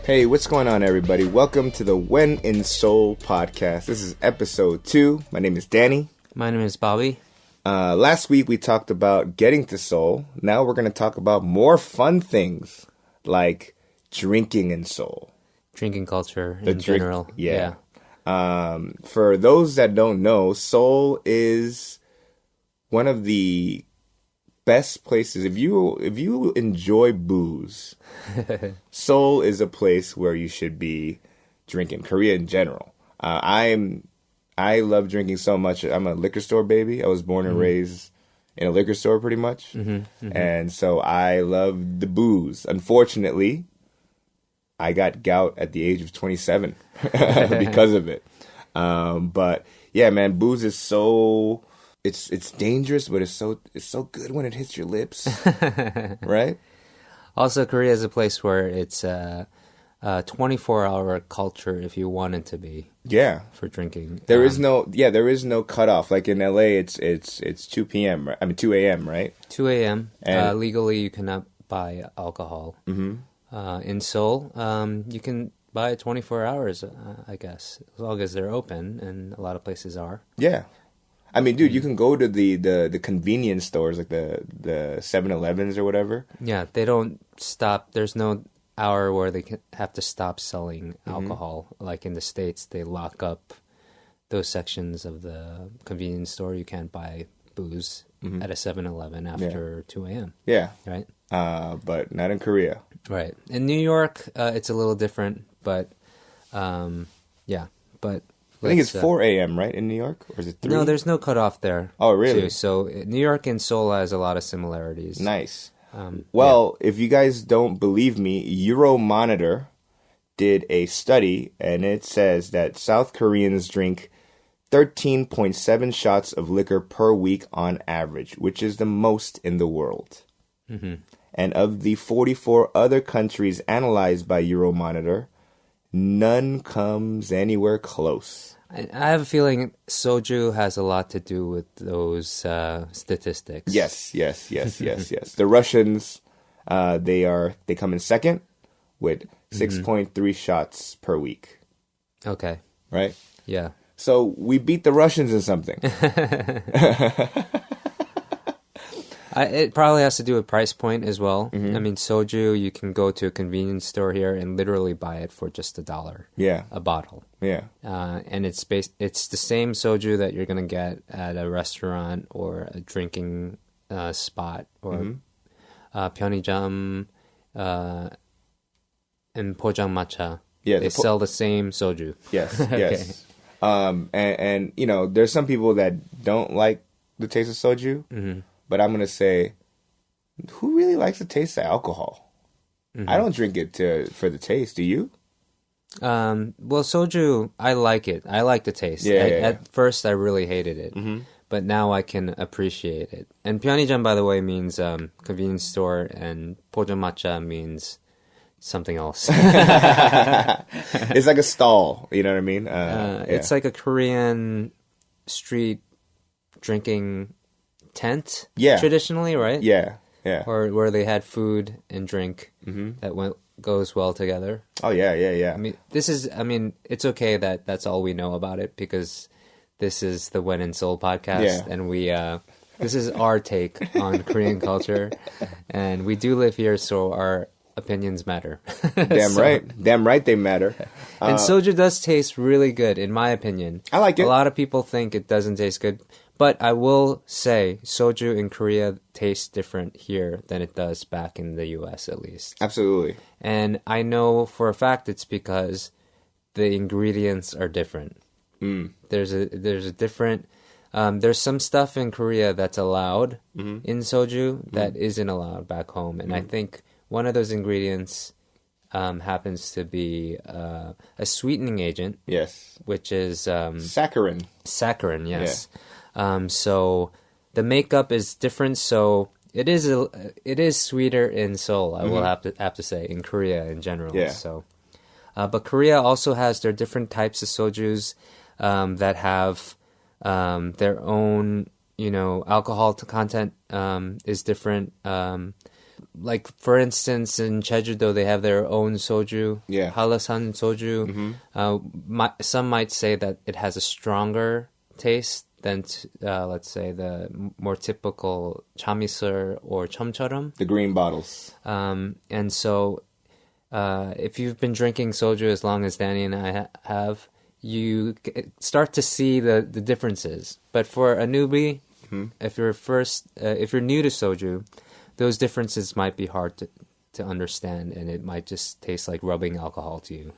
Hey, what's going on, everybody? Welcome to the When in Seoul podcast. This is episode 2. My name is Danny. My name is Bobby. Last week we talked about getting to Seoul. Now we're going to talk about more fun things like drinking in Seoul. Drinking culture in general. Yeah. For those that don't know, Seoul is one of the best places. If you enjoy booze, Seoul is a place where you should be drinking. Korea in general. I love drinking so much. I'm a liquor store baby. I was born and raised in a liquor store pretty much. And so I love the booze. Unfortunately, I got gout at the age of 27 because of it. But yeah, man, booze is so... It's dangerous, but it's so good when it hits your lips, right? Also, Korea is a place where it's a 24-hour culture if you want it to be. Yeah, for drinking. There is no cutoff. Like in LA, it's 2 p.m. Right? I mean 2 a.m. Right? 2 a.m. Legally, you cannot buy alcohol. In Seoul, you can buy it 24 hours. I guess as long as they're open, and a lot of places are. Yeah. I mean, dude, you can go to the convenience stores, like the 7-Elevens or whatever. Yeah, they don't stop. There's no hour where they have to stop selling alcohol. Like in the States, they lock up those sections of the convenience store. You can't buy booze at a 7-Eleven after 2 a.m. Yeah. Right? But not in Korea. Right. In New York, it's a little different, but yeah. But... I think it's 4 a.m., right, in New York? Or is it 3? No, there's no cutoff there. Oh, really? Too. So New York and Seoul has a lot of similarities. Nice. If you guys don't believe me, Euromonitor did a study, and it says that South Koreans drink 13.7 shots of liquor per week on average, which is the most in the world. And of the 44 other countries analyzed by Euromonitor, none comes anywhere close. I have a feeling Soju has a lot to do with those statistics. Yes. The Russians, they come in second with 6.3 shots per week. Okay. Right? Yeah. So we beat the Russians in something. It probably has to do with price point as well. I mean, soju, you can go to a convenience store here and literally buy it for just $1. Yeah. A bottle. Yeah. And it's the same soju that you're going to get at a restaurant or a drinking spot or 편의점 and 포장마차. Yeah, they sell the same soju. Yes, Okay. yes. And you know, there's some people that don't like the taste of soju. But I'm going to say, who really likes the taste of alcohol? I don't drink it for the taste. Do you? Well, soju, I like it. I like the taste. At first, I really hated it. But now I can appreciate it. And 편의점, by the way, means convenience store, and 포장마차 means something else. It's like a stall, you know what I mean? It's like a Korean street drinking tent, traditionally, right? Yeah. Or where they had food and drink that goes well together. Oh yeah. I mean, it's okay that that's all we know about it because this is the When in Seoul podcast, and we this is our take on Korean culture, and we do live here, so our opinions matter. Damn right, they matter. And soju does taste really good, in my opinion. I like it. A lot of people think it doesn't taste good. But I will say, soju in Korea tastes different here than it does back in the U.S., at least. Absolutely. And I know for a fact it's because the ingredients are different. There's a different... there's some stuff in Korea that's allowed in soju that isn't allowed back home. And I think one of those ingredients happens to be a sweetening agent. Yes. Which is... saccharin. Saccharin, yes. Yeah. So the makeup is different. So it is sweeter in Seoul. I will have to say, in Korea in general. Yeah. So, but Korea also has their different types of sojus that have their own, alcohol content is different. like for instance, in Jeju-do, they have their own soju, Halasan soju. Some might say that it has a stronger taste than, let's say, the more typical chamisul or chomcheoram. The green bottles. And so, if you've been drinking soju as long as Danny and I have, you start to see the differences. But for a newbie, if you're new to soju, those differences might be hard to understand, and it might just taste like rubbing alcohol to you.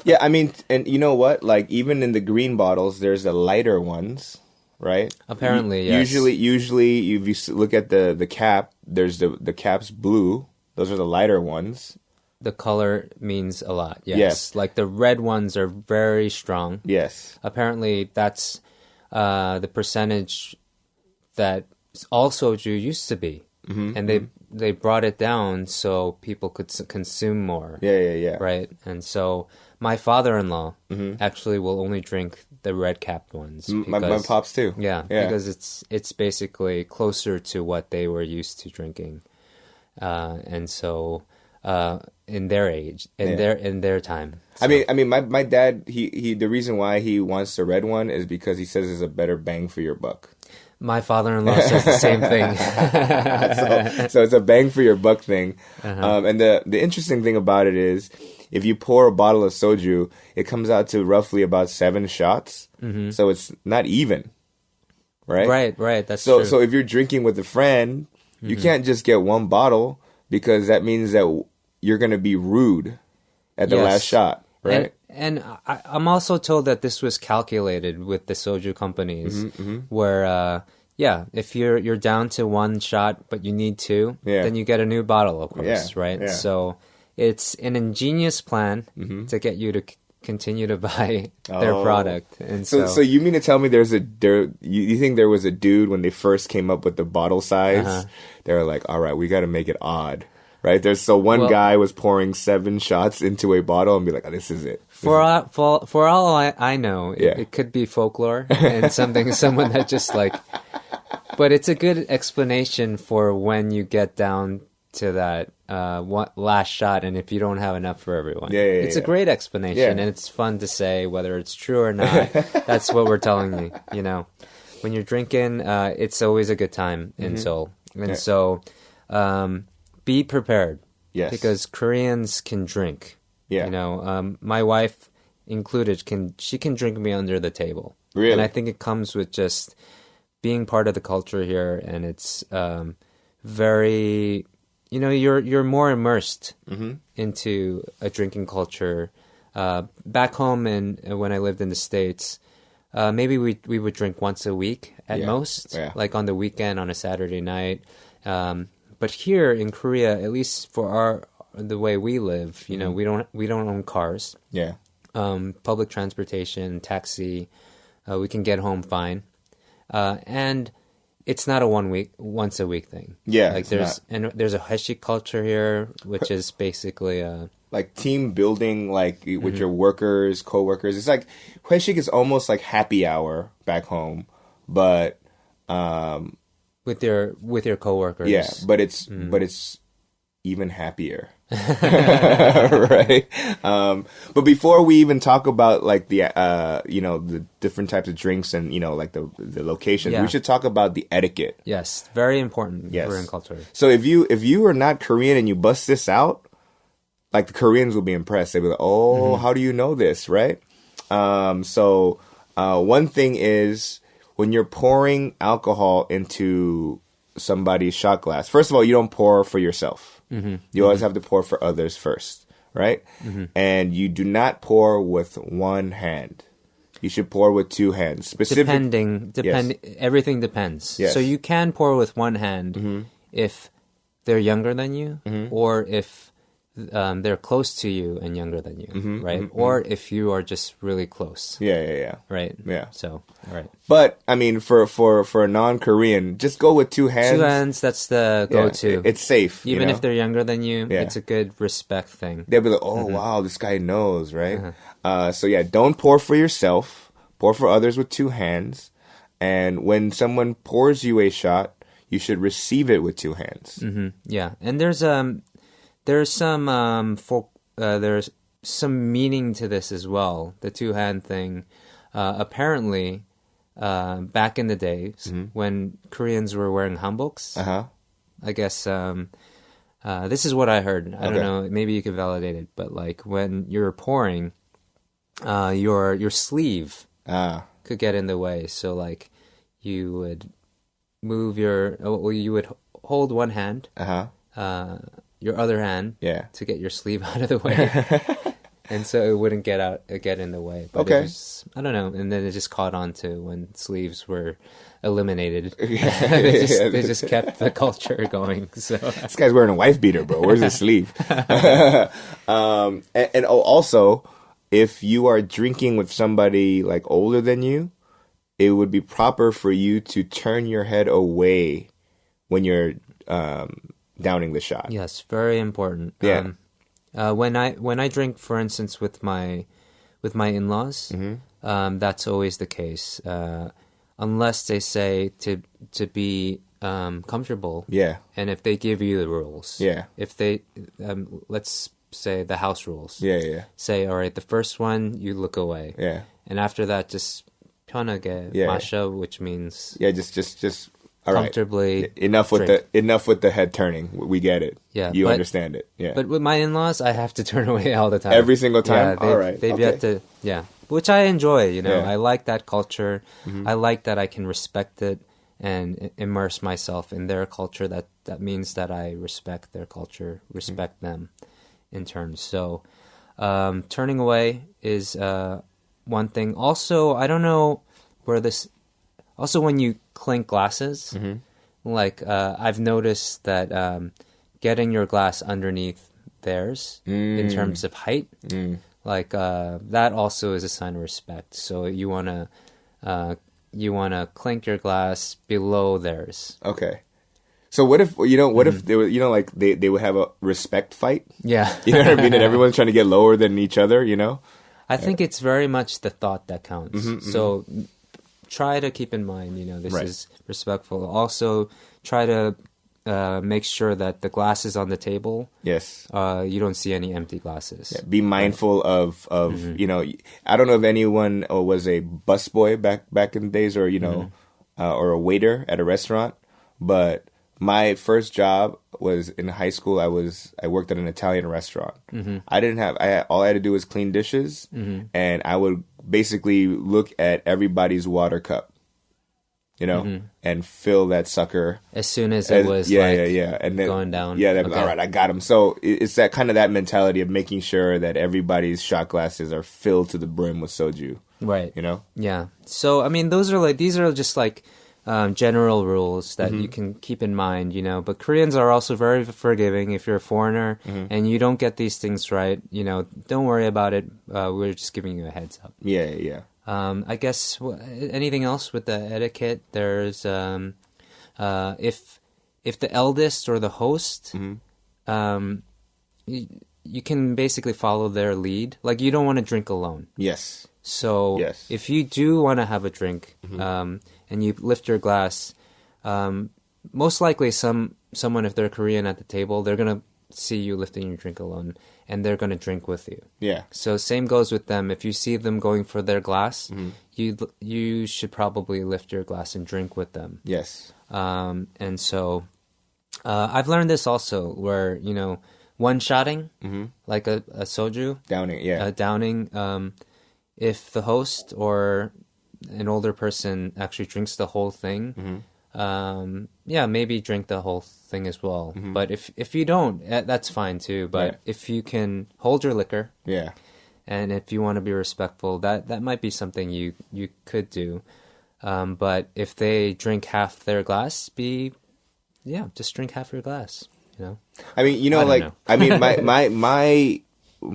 Yeah, I mean, and you know what? Like, even in the green bottles, there's the lighter ones, right? Apparently, yes. Usually, if you look at the cap, there's the cap's blue. Those are the lighter ones. The color means a lot, Yes. Like the red ones are very strong. Yes. Apparently, that's the percentage that all soju used to be. And they brought it down so people could consume more. Yeah. Right? And so my father-in-law actually will only drink the red-capped ones. My pops too. Yeah, because it's basically closer to what they were used to drinking. And so in their age, in their time. So. I mean, my dad, he the reason why he wants the red one is because he says it's a better bang for your buck. My father-in-law says the same thing. so it's a bang for your buck thing. And the interesting thing about it is, if you pour a bottle of soju, it comes out to roughly about 7 shots. So it's not even, right? Right. That's true. So if you're drinking with a friend, you can't just get one bottle, because that means that you're going to be rude at the last shot, right? And I'm also told that this was calculated with the soju companies, where if you're down to 1 shot but you need 2, then you get a new bottle, of course, right? Yeah. So it's an ingenious plan to get you to continue to buy their product. And so you mean to tell me you think there was a dude when they first came up with the bottle size? They were like, all right, we got to make it odd. Right, one guy was pouring 7 shots into a bottle and be like, oh, this is it. For all I know, it could be folklore and someone that just like, but it's a good explanation for when you get down to that last shot, and if you don't have enough for everyone. It's a great explanation, and it's fun to say whether it's true or not. That's what we're telling you. You know, when you're drinking, it's always a good time in Seoul, and so. Be prepared. Yes. Because Koreans can drink. Yeah. You know, my wife included can drink me under the table. Really? And I think it comes with just being part of the culture here, and it's very, you know, you're more immersed into a drinking culture. Back home and when I lived in the States, maybe we would drink once a week at most, like on the weekend on a Saturday night. But here in Korea, at least for the way we live, you know, we don't own cars. Yeah. Public transportation, taxi, we can get home fine. And it's not a once a week thing. Yeah. Like there's a haeshik culture here, which is basically like team building, like with your workers, co-workers. It's like haeshik is almost like happy hour back home, but with your coworkers. Yeah, but it's even happier. Right? But before we even talk about like the the different types of drinks and like the locations, we should talk about the etiquette. Yes, very important in Korean culture. So if you are not Korean and you bust this out, like the Koreans will be impressed. They'll be like, "Oh, how do you know this?" Right? So one thing is, when you're pouring alcohol into somebody's shot glass, first of all, you don't pour for yourself. You always have to pour for others first, right? And you do not pour with one hand. You should pour with 2 hands. Depending, everything depends. Yes. So you can pour with one hand if they're younger than you, or if they're close to you and younger than you, right? Or if you are just really close. Yeah. Right? Yeah. So, all right. But, I mean, for a non-Korean, just go with 2 hands. 2 hands, that's the go-to. It's safe. Even if they're younger than you, it's a good respect thing. They'll be like, oh, wow, this guy knows, right? So, don't pour for yourself. Pour for others with 2 hands. And when someone pours you a shot, you should receive it with two hands. Mm-hmm. Yeah, and there's some meaning to this as well. The two-hand thing. Apparently, back in the days when Koreans were wearing hanboks, I guess this is what I heard. I don't know. Maybe you could validate it, but like when you're pouring, your sleeve could get in the way. So like you would move you would hold one hand, your other hand, to get your sleeve out of the way. And so it wouldn't get in the way. But it was, I don't know. And then it just caught on to when sleeves were eliminated. They just kept the culture going. So this guy's wearing a wife beater, bro. Where's his sleeve? And also, if you are drinking with somebody like older than you, it would be proper for you to turn your head away when you're downing the shot. Yes, very important. Yeah. When I drink, for instance, with my in-laws, that's always the case. Unless they say to be comfortable. Yeah. And if they give you the rules. Yeah. If they let's say the house rules. Yeah. Say, all right, the first one you look away. Yeah. And after that, just 편하게 마셔, which means just all comfortably. Right. Enough with the head turning. We get it. Yeah, you understand it. Yeah. But with my in-laws, I have to turn away all the time. Every single time. Yeah, all right. They've yet to. Yeah, which I enjoy. You know, I like that culture. Mm-hmm. I like that I can respect it and immerse myself in their culture. That means that I respect their culture, respect them in turn. So, turning away is one thing. Also, I don't know where this. Also, when you clink glasses, like I've noticed that getting your glass underneath theirs in terms of height, like that also is a sign of respect. So you wanna clink your glass below theirs. Okay. So what if if they were like they would have a respect fight? Yeah, you know what I mean. And everyone's trying to get lower than each other. You know. I think it's very much the thought that counts. So. Try to keep in mind, this is respectful. Also, try to make sure that the glasses on the table, yes, you don't see any empty glasses. Yeah, be mindful of I don't know if anyone was a busboy back in the days, or or a waiter at a restaurant, but my first job was in high school. I worked at an Italian restaurant. All I had to do was clean dishes, and I would basically look at everybody's water cup, and fill that sucker as soon as it was and then, going down. Yeah, all right, I got him. So it's that kind of that mentality of making sure that everybody's shot glasses are filled to the brim with soju. Right. Yeah. So I mean, these are just like general rules that you can keep in mind, But Koreans are also very forgiving. If you're a foreigner and you don't get these things right, don't worry about it. We're just giving you a heads up. Yeah. I guess anything else with the etiquette? There's if the eldest or the host, you can basically follow their lead. Like you don't want to drink alone. Yes. So if you do want to have a drink, and you lift your glass, most likely someone, if they're Korean at the table, they're gonna see you lifting your drink alone, and they're gonna drink with you. Yeah. So same goes with them. If you see them going for their glass, you should probably lift your glass and drink with them. Yes. And so I've learned this also, where one-shotting, like a soju, downing, if the host or an older person actually drinks the whole thing, maybe drink the whole thing as well. But if you don't, that's fine too. But if you can hold your liquor, and if you want to be respectful, that might be something you could do. But if they drink half their glass, just drink half your glass. I mean, my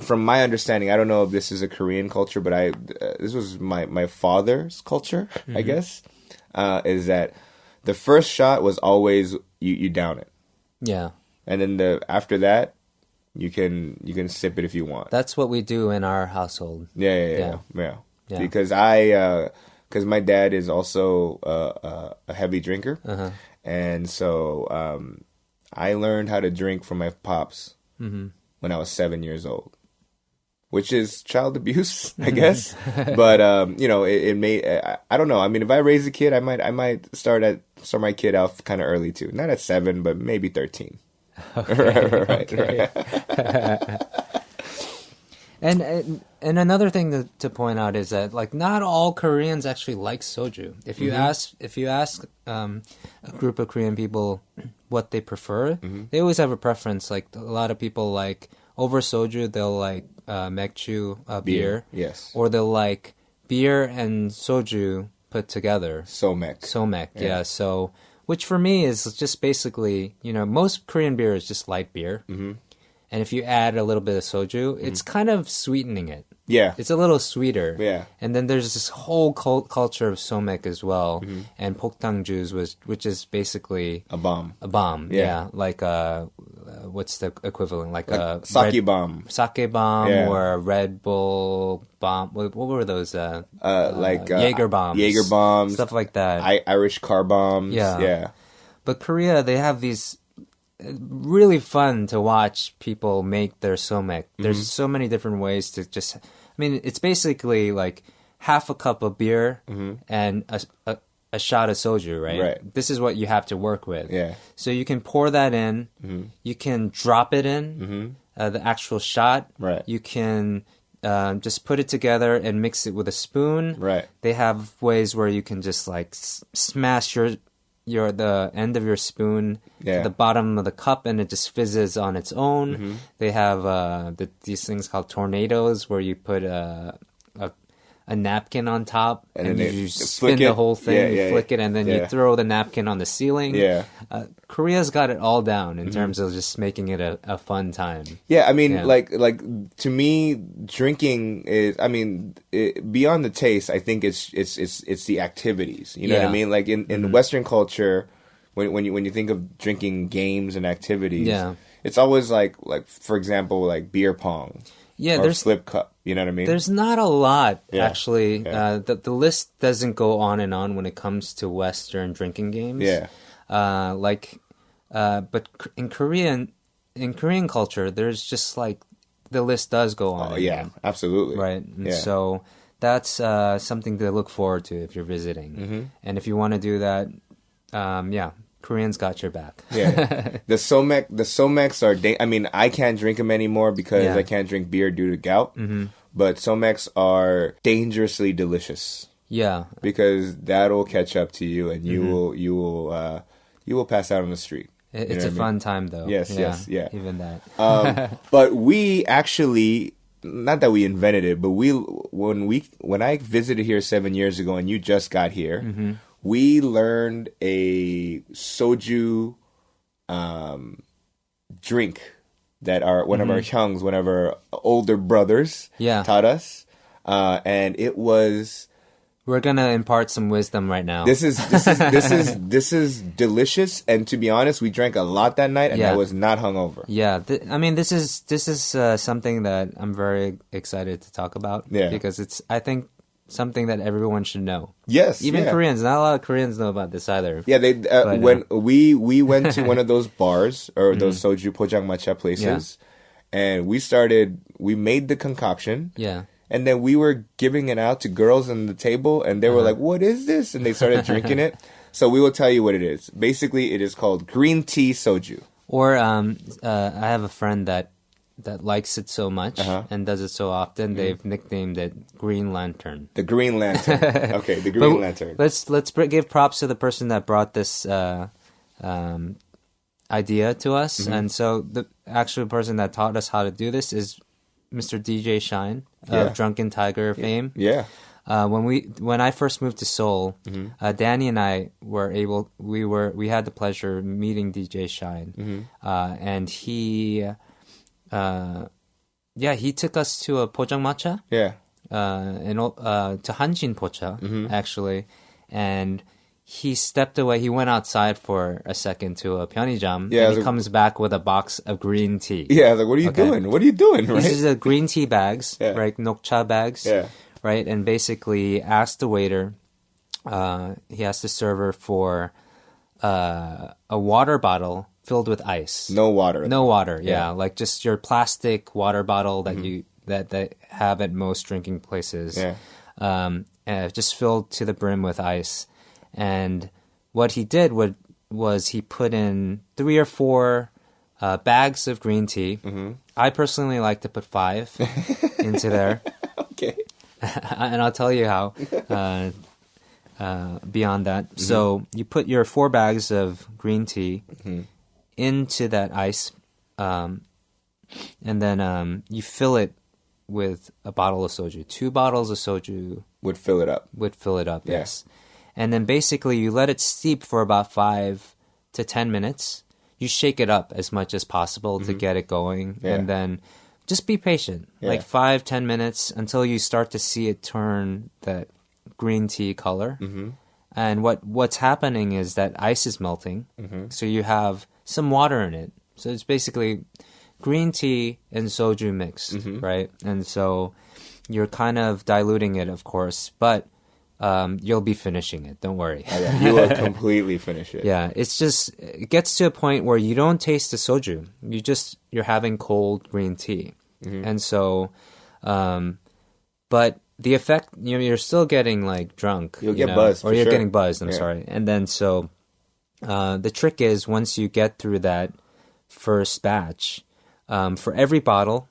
from my understanding, I don't know if this is a Korean culture, but this was my father's culture, I guess, is that the first shot was always you down it. Yeah. And then after that, you can sip it if you want. That's what we do in our household. Yeah. Because because my dad is also a heavy drinker, And so I learned how to drink from my pops when I was 7 years old, which is child abuse, I guess. But it may. I don't know. I mean, if I raise a kid, I might start my kid out kind of early too. Not at 7, but maybe 13. Right. And another thing to point out is that like not all Koreans actually like soju. If you ask a group of Korean people what they prefer, they always have a preference. Like a lot of people like over soju, they'll like 맥주, beer, yes, or they'll like beer and soju put together. Somek, yeah. So which for me is just basically most Korean beer is just light beer. And if you add a little bit of soju, it's kind of sweetening it. Yeah. It's a little sweeter. Yeah. And then there's this whole culture of somek as well. And poktangjus, which is basically... a bomb. A bomb, yeah. Like, what's the equivalent? Like a... Sake bomb. Sake bomb or a Red Bull bomb. What were those? Jaeger bombs. Jaeger bombs. Stuff like that. Irish car bombs. Yeah. But Korea, they have these... really fun to watch people make their somek. There's so many different ways to just... I mean, it's basically like half a cup of beer and a shot of soju, right? This is what you have to work with. Yeah. So you can pour that in. You can drop it in, the actual shot. Right. You can just put it together and mix it with a spoon. Right. They have ways where you can just like smash the end of your spoon to the bottom of the cup and it just fizzes on its own. They have these things called tornadoes where you put a napkin on top and you spin the whole thing, you flick it, and then you throw the napkin on the ceiling. Yeah. Korea's got it all down in terms of just making it a fun time. Yeah, I mean, like to me, drinking is. I mean, beyond the taste, I think it's the activities. You know what I mean? Like in Western culture, when you think of drinking games and activities, it's always like for example, like beer pong. Yeah, or there's flip cup. You know what I mean? There's not a lot actually. The list doesn't go on and on when it comes to Western drinking games. Yeah. But in Korean culture, there's just like the list does go on. Oh yeah, absolutely. Right. And so that's something to look forward to if you're visiting. And if you want to do that, Koreans got your back. Yeah. The Someks are... I mean, I can't drink them anymore because I can't drink beer due to gout. But Someks are dangerously delicious. Yeah. Because that'll catch up to you and you will pass out on the street. It's a fun time though. Yes, yeah. Even that. But we actually... Not that we invented it, but when I visited here 7 years ago and you just got here... We learned a soju drink that one of our hyungs, one of our older brothers, taught us, and it was. We're gonna impart some wisdom right now. This is delicious, and to be honest, we drank a lot that night, and I was not hungover. Yeah, I mean, this is something that I'm very excited to talk about. Yeah, because it's something that everyone should know. Yes, even Koreans. Not a lot of Koreans know about this either. Yeah, when we went to one of those bars or those soju pojangmatcha places, and we made the concoction. Yeah. And then we were giving it out to girls on the table, and they were like, "What is this?" And they started drinking it. So we will tell you what it is. Basically, it is called green tea soju. Or I have a friend that likes it so much and does it so often, they've nicknamed it Green Lantern. The Green Lantern. Okay, the Green Lantern. Let's give props to the person that brought this idea to us. And so the actual person that taught us how to do this is Mr. DJ Shine of Drunken Tiger fame. Yeah. When I first moved to Seoul, Danny and I we had the pleasure of meeting DJ Shine, and he took us to a pojangmatcha. Yeah. To Hanjin Pocha actually, and he stepped away. He went outside for a second to a 편의점, and he comes back with a box of green tea. Yeah, I was like, what are you doing? What are you doing? Right? These are green tea bags, right? Nokcha bags, right? And basically asked the waiter, he asked the server for a water bottle filled with ice. No water. No water. Yeah, like just your plastic water bottle that you that have at most drinking places. Yeah. Just filled to the brim with ice. And what he did was he put in 3 or 4 bags of green tea. I personally like to put 5 into there. Okay. And I'll tell you how beyond that. So you put your 4 bags of green tea into that ice, and then you fill it with a bottle of soju. 2 bottles of soju Would fill it up. Yeah. Yes. And then basically you let it steep for about 5 to 10 minutes. You shake it up as much as possible to get it going. Yeah. And then just be patient. Yeah. Like 5-10 minutes until you start to see it turn that green tea color. And what's happening is that ice is melting. So you have some water in it. So it's basically green tea and soju mixed, right? And so you're kind of diluting it, of course, but you'll be finishing it. Don't worry. You will completely finish it. Yeah, it gets to a point where you don't taste the soju. You're having cold green tea. And so, but the effect, you're still getting like drunk. You'll get buzzed. Or you're getting buzzed, I'm sorry. And then so, the trick is once you get through that first batch, for every bottle,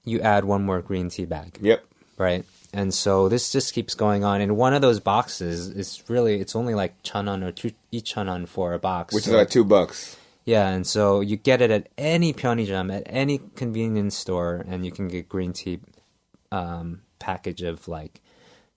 you add 1 more green tea bag. Yep. Right? And so this just keeps going on. And one of those boxes it's only like 1,000원 or 2,000원 for a box. Which is like $2. Yeah, and so you get it at any 편의점, at any convenience store, and you can get green tea package of like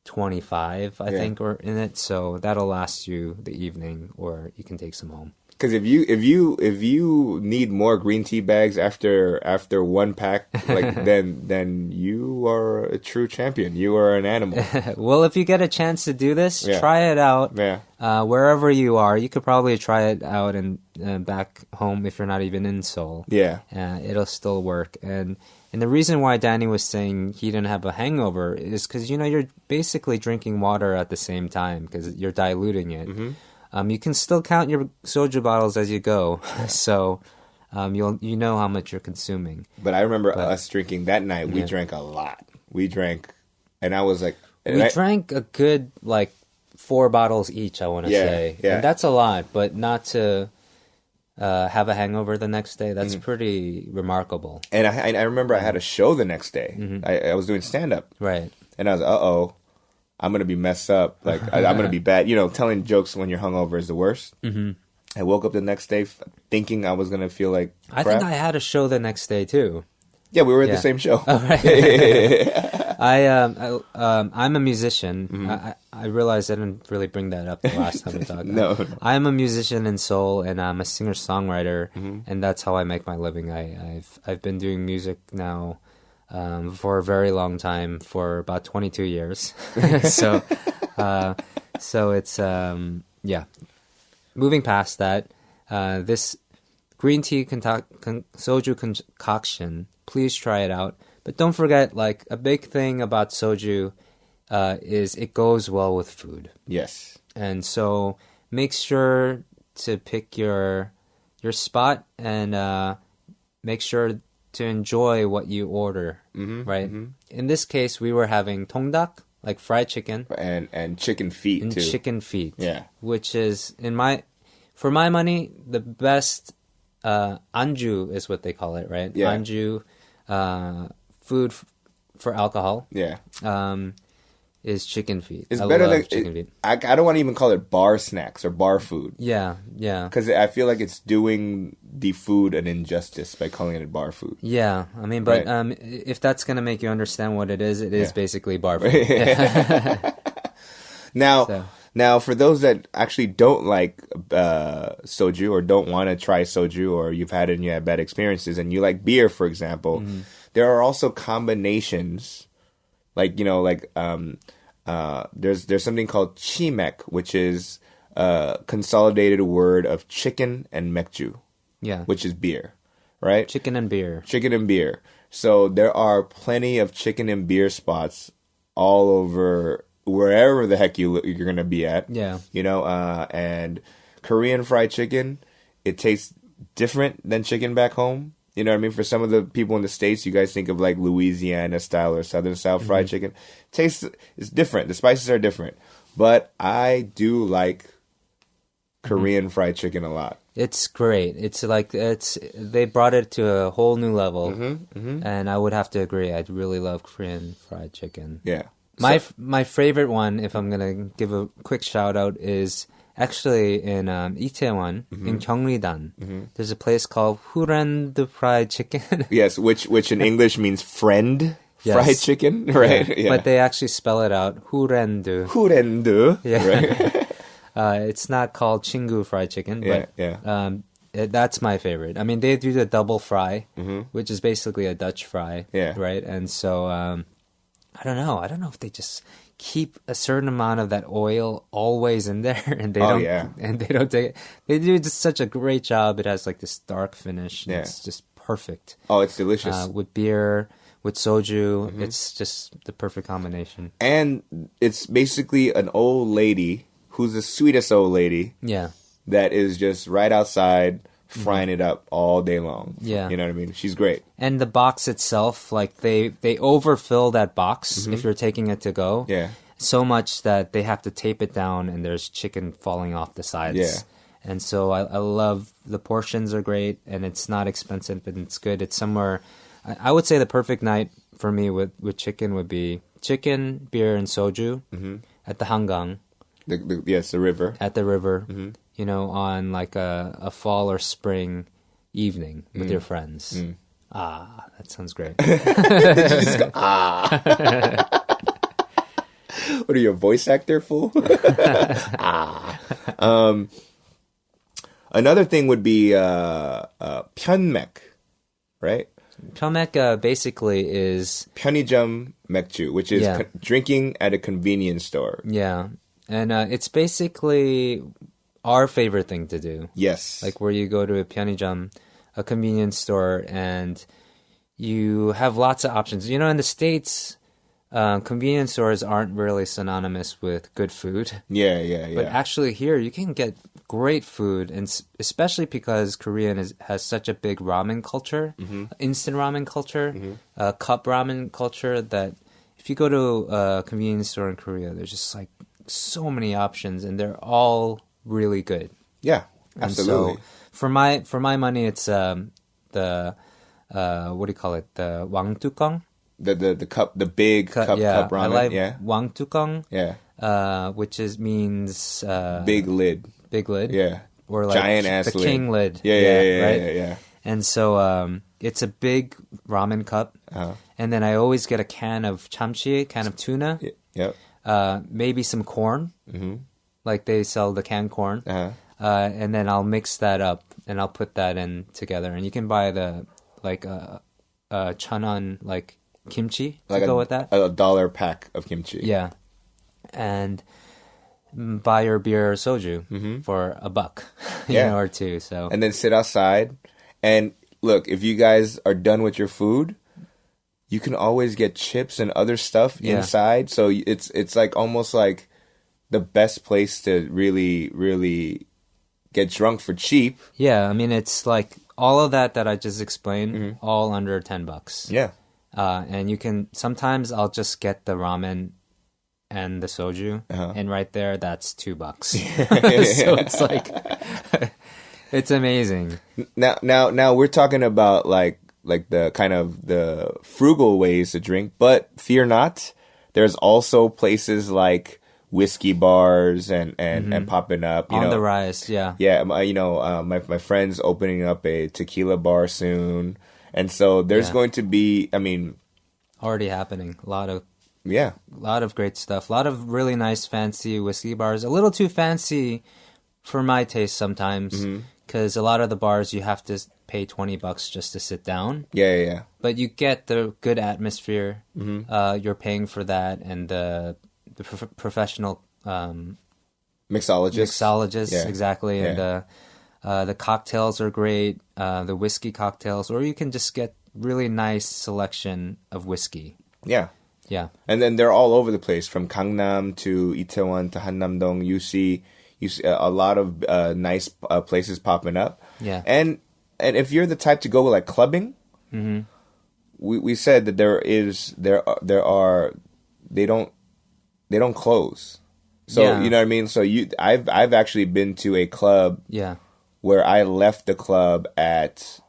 25, I think, or in it. So that'll last you the evening, or you can take some home. Because if you need more green tea bags after 1 pack, like then you are a true champion. You are an animal. Well, if you get a chance to do this, try it out. Yeah. Wherever you are, you could probably try it out and back home if you're not even in Seoul. Yeah. It'll still work. And the reason why Danny was saying he didn't have a hangover is because you're basically drinking water at the same time because you're diluting it. You can still count your soju bottles as you go, so you know how much you're consuming. But I remember us drinking that night. We drank a lot. We drank, and I was like, we drank a good like 4 bottles each. I want to say, and that's a lot, but not to have a hangover the next day. That's pretty remarkable. And I remember I had a show the next day. I was doing stand up, right? And I was I'm going to be messed up. Like, I'm going to be bad. Telling jokes when you're hungover is the worst. I woke up the next day thinking I was going to feel like crap. I think I had a show the next day, too. Yeah, we were at the same show. Oh, right. I'm a musician. I realized I didn't really bring that up the last time we talked. No. I'm a musician in Seoul, and I'm a singer-songwriter, and that's how I make my living. I've been doing music now for a very long time, for about 22 years. So it's, Moving past that, this green tea soju concoction, please try it out. But don't forget, like, a big thing about soju is it goes well with food. Yes. And so make sure to pick your spot and make sure to enjoy what you order, right? In this case, we were having tongdak, like fried chicken, and chicken feet and too. Chicken feet, yeah, which is for my money the best anju is what they call it, right? Yeah. Anju, food for alcohol. Yeah. Is chicken feet. It's I better love than chicken feet. I don't want to even call it bar snacks or bar food. Yeah. Because I feel like it's doing the food an injustice by calling it bar food. Yeah, I mean, but right. If that's gonna make you understand what it is basically bar food. Now, for those that actually don't like soju or don't want to try soju, or you've had it and you had bad experiences, and you like beer, for example, there are also combinations. Like, there's something called chimek, which is a consolidated word of chicken and mekju. Yeah. Which is beer, right? Chicken and beer. Chicken and beer. So there are plenty of chicken and beer spots all over wherever the heck you're going to be at. Yeah. And Korean fried chicken, it tastes different than chicken back home. You know what I mean? For some of the people in the States, you guys think of like Louisiana style or Southern style fried chicken. Taste is different. The spices are different. But I do like Korean fried chicken a lot. It's great. It's like they brought it to a whole new level, and I would have to agree. I really love Korean fried chicken. Yeah. My favorite one, if I'm gonna give a quick shout out, is actually in Itaewon in Gyeongridan. There's a place called Friend Fried Chicken. Yes, which in English means friend fried chicken, right? Yeah. But they actually spell it out 후렌드. 후렌드. Yeah. Right? It's not called 친구 fried chicken, but that's my favorite. I mean, they do the double fry, which is basically a Dutch fry, right? And so I don't know. I don't know if they just keep a certain amount of that oil always in there, and they don't take it. They do just such a great job. It has like this dark finish. And it's just perfect. Oh, it's delicious with beer. With soju, it's just the perfect combination. And it's basically an old lady who's the sweetest old lady. Yeah. That is just right outside frying it up all day long. Yeah. You know what I mean? She's great. And the box itself, like they overfill that box if you're taking it to go. Yeah. So much that they have to tape it down and there's chicken falling off the sides. Yeah. And so I love the portions are great and it's not expensive and it's good. It's somewhere... I would say the perfect night for me with chicken would be chicken, beer, and soju at the Hangang. The river. At the river, you know, on like a fall or spring evening with your friends. Ah, that sounds great. Did you just go, ah. What are you, a voice actor, fool? Ah. Another thing would be 편맥, right? 편맥 basically is 편의점 맥주, which is drinking at a convenience store. Yeah, and it's basically our favorite thing to do. Yes, like where you go to a 편의점, a convenience store, and you have lots of options. You know, in the States, convenience stores aren't really synonymous with good food. Yeah. But actually here, you can get great food, and especially because Korean has such a big ramen culture, instant ramen culture, cup ramen culture, that if you go to a convenience store in Korea, there's just like so many options, and they're all really good. Yeah, absolutely. And so for my money, it's the what do you call it? The 왕뚜껑. The cup, the big cup ramen. I like 왕뚜껑. Yeah. Which means big lid. Big lid. Yeah. Or like giant ass the lid. king lid. Yeah. And so it's a big ramen cup. And then I always get a can of chamchi, can of tuna. Yep. Maybe some corn. Like they sell the canned corn. And then I'll mix that up and I'll put that in together. And you can buy the like 천원 like kimchi to go with that. $1 pack of kimchi. Yeah. And buy your beer or soju for $1, you know, or $2. So and then sit outside. And look, if you guys are done with your food, you can always get chips and other stuff inside. So it's like almost like the best place to really, really get drunk for cheap. Yeah, I mean it's like all of that I just explained, all under $10. Yeah. And you can sometimes I'll just get the ramen and the soju, and right there, that's $2. So it's like, it's amazing. Now we're talking about like the kind of the frugal ways to drink, but fear not, there's also places like whiskey bars and popping up. On the rise, yeah. Yeah, my friend's opening up a tequila bar soon, and so there's going to be, already happening. A lot of great stuff. A lot of really nice, fancy whiskey bars. A little too fancy for my taste sometimes, because a lot of the bars you have to pay $20 just to sit down. Yeah. But you get the good atmosphere. You're paying for that, and the professional mixologists, exactly. Yeah. And the cocktails are great. The whiskey cocktails, or you can just get really nice selection of whiskey. Yeah. Yeah. And then they're all over the place, from Gangnam to Itaewon to Hannam-dong. You see You see a lot of nice places popping up. Yeah. And if you're the type to go like clubbing, we said that they don't close. So Yeah. you know what I mean? So I've actually been to a club where I left the club at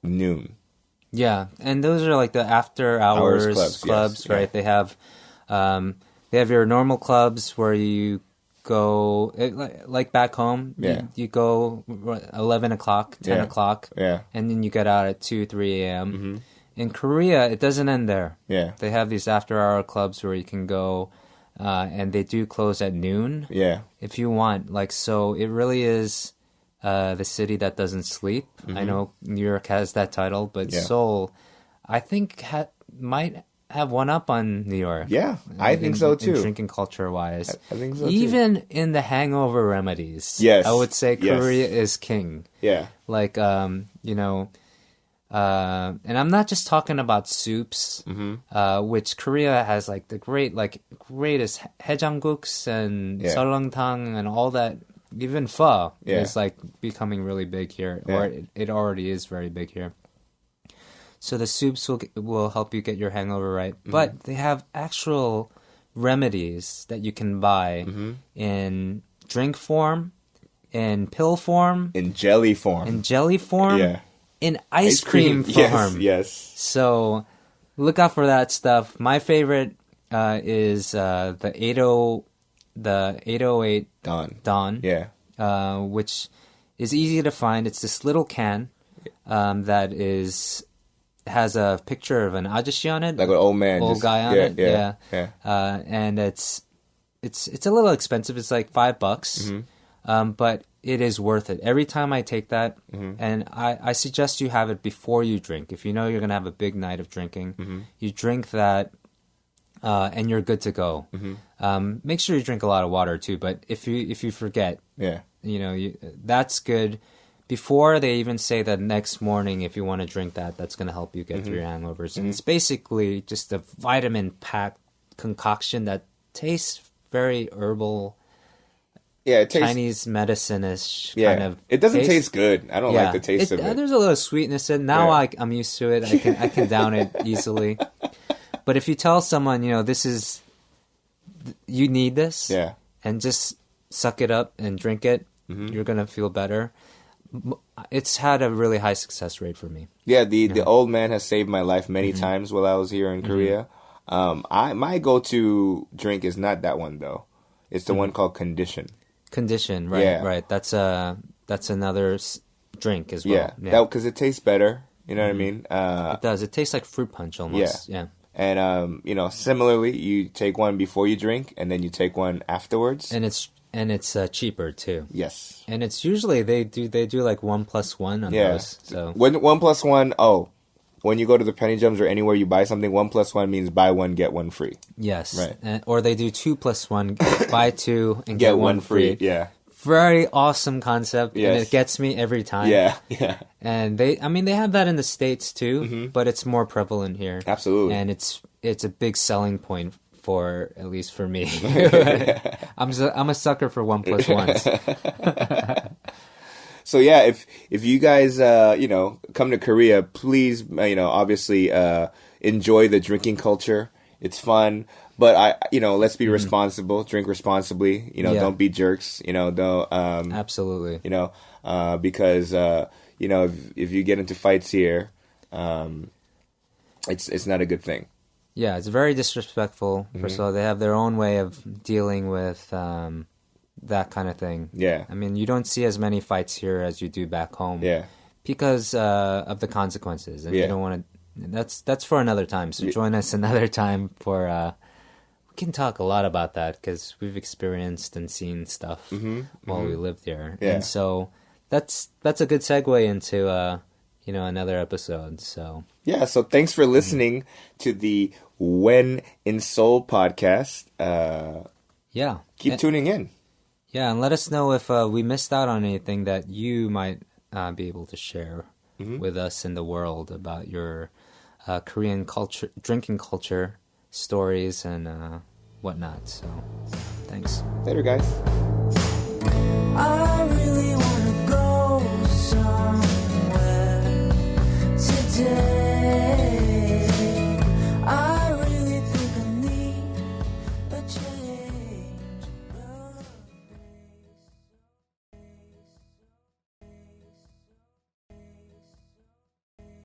noon. Yeah, and those are like the after hours clubs, yes. right? Yeah. They have your normal clubs where you go like back home. Yeah. You go 11 o'clock, 10 o'clock, and then you get out at 2, 3 a.m. In Korea, it doesn't end there. Yeah. They have these after-hour clubs where you can go, and they do close at noon. Yeah. If you want, like, so it really is the city that doesn't sleep. I know New York has that title, but Seoul, I think, might have one up on New York. Yeah, I think so too. In drinking culture-wise. I think so too. Even in the hangover remedies. Yes. I would say Korea is king. Yeah. Like, you know... and I'm not just talking about soups, which Korea has like the greatest haejangguks and seolleongtang and all that. Even pho is like becoming really big here, or it already is very big here. So the soups will help you get your hangover right, but they have actual remedies that you can buy in drink form, in pill form, in jelly form, in ice cream form. Yes. So look out for that stuff. My favorite is the 808 Dawn. Yeah. Which is easy to find. It's this little can that has a picture of an ajashi on it. Like an old man. Old guy on it. Yeah. And it's a little expensive. It's like $5. But it is worth it. Every time I take that, and I suggest you have it before you drink. If you know you're going to have a big night of drinking, you drink that, and you're good to go. Make sure you drink a lot of water too. But if you forget, you know, that's good. Before they even say that next morning, if you want to drink that, that's going to help you get through your hangovers. And it's basically just a vitamin-packed concoction that tastes very herbal. Yeah, it tastes Chinese medicine-ish kind of. It doesn't taste good. I don't like the taste of it. There's a little sweetness in it. Now I'm used to it. I can down it easily. But if you tell someone, you know, you need this, and just suck it up and drink it, you're gonna feel better. It's had a really high success rate for me. Yeah, the old man has saved my life many times while I was here in Korea. My go-to drink is not that one though. It's the one called Condition. Condition, right? Right. That's another drink as well. Yeah, because it tastes better. You know what I mean? It does. It tastes like fruit punch almost. Yeah. And you know, similarly, you take one before you drink, and then you take one afterwards. And it's cheaper too. Yes. And it's usually they do like 1+1 on those. So when 1+1, when you go to the Penny Jums or anywhere you buy something, 1+1 means buy one get one free. Yes. Right. Or they do 2+1, buy two and get one free. Yeah. Very awesome concept, yes. and it gets me every time. Yeah. And they have that in the States too, but it's more prevalent here. Absolutely. And it's a big selling point for, at least for me. I'm a sucker for 1+1s. So yeah, if you guys come to Korea, please obviously enjoy the drinking culture. It's fun, but let's be responsible. Drink responsibly. Don't be jerks. Don't absolutely. Because if you get into fights here, it's not a good thing. Yeah, it's very disrespectful. First of all, they have their own way of dealing with that kind of thing. Yeah. I mean, you don't see as many fights here as you do back home. Yeah. Because of the consequences. And you don't want to... That's for another time. So join us another time for... we can talk a lot about that because we've experienced and seen stuff while we lived here. Yeah. And so that's a good segue into... another episode. So so thanks for listening to the When in Seoul podcast. Keep tuning in. Yeah, and let us know if we missed out on anything that you might be able to share with us in the world about your Korean culture, drinking culture, stories, and whatnot. So, thanks. Later, guys. I really